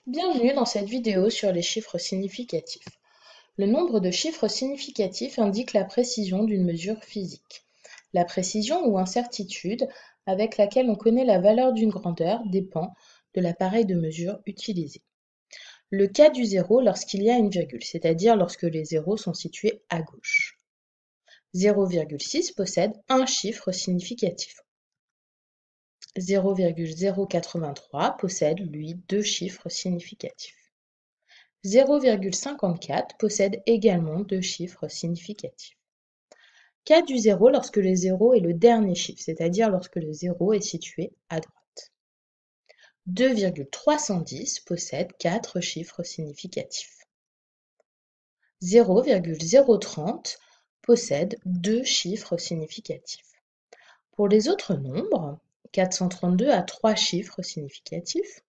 Bienvenue dans cette vidéo sur les chiffres significatifs. Le nombre de chiffres significatifs indique la précision d'une mesure physique. La précision ou incertitude avec laquelle on connaît la valeur d'une grandeur dépend de l'appareil de mesure utilisé. Le cas du zéro lorsqu'il y a une virgule, c'est-à-dire lorsque les zéros sont situés à gauche. 0,6 possède un chiffre significatif. 0,083 possède, lui, deux chiffres significatifs. 0,54 possède également deux chiffres significatifs. Cas du zéro lorsque le zéro est le dernier chiffre, c'est-à-dire lorsque le zéro est situé à droite. 2,310 possède quatre chiffres significatifs. 0,030 possède deux chiffres significatifs. Pour les autres nombres, 432 a trois chiffres significatifs.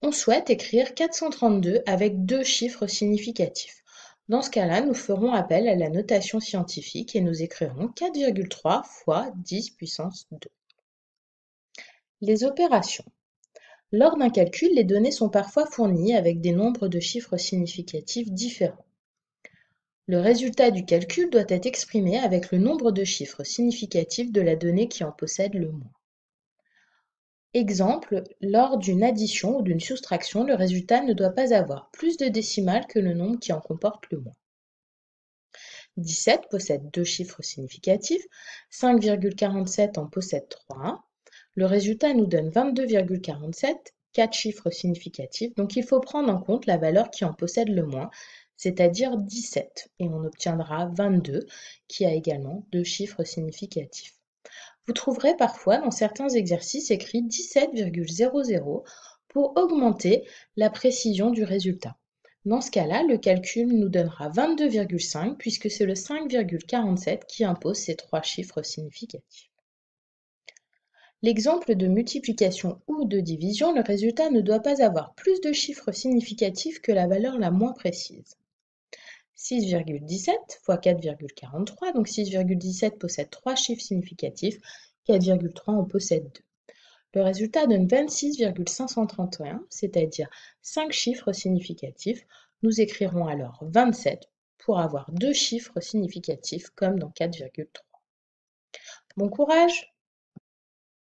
On souhaite écrire 432 avec deux chiffres significatifs. Dans ce cas-là, nous ferons appel à la notation scientifique et nous écrirons 4,3 fois 10 puissance 2. Les opérations. Lors d'un calcul, les données sont parfois fournies avec des nombres de chiffres significatifs différents. Le résultat du calcul doit être exprimé avec le nombre de chiffres significatifs de la donnée qui en possède le moins. Exemple, lors d'une addition ou d'une soustraction, le résultat ne doit pas avoir plus de décimales que le nombre qui en comporte le moins. 17 possède deux chiffres significatifs, 5,47 en possède 3. Le résultat nous donne 22,47, 4 chiffres significatifs, donc il faut prendre en compte la valeur qui en possède le moins, c'est-à-dire 17, et on obtiendra 22, qui a également deux chiffres significatifs. Vous trouverez parfois dans certains exercices écrit 17,00 pour augmenter la précision du résultat. Dans ce cas-là, le calcul nous donnera 22,5 puisque c'est le 5,47 qui impose ces trois chiffres significatifs. L'exemple de multiplication ou de division, le résultat ne doit pas avoir plus de chiffres significatifs que la valeur la moins précise. 6,17 fois 4,43, donc 6,17 possède trois chiffres significatifs, 4,3 en possède 2. Le résultat donne 26,531, c'est-à-dire 5 chiffres significatifs. Nous écrirons alors 27 pour avoir deux chiffres significatifs comme dans 4,3. Bon courage!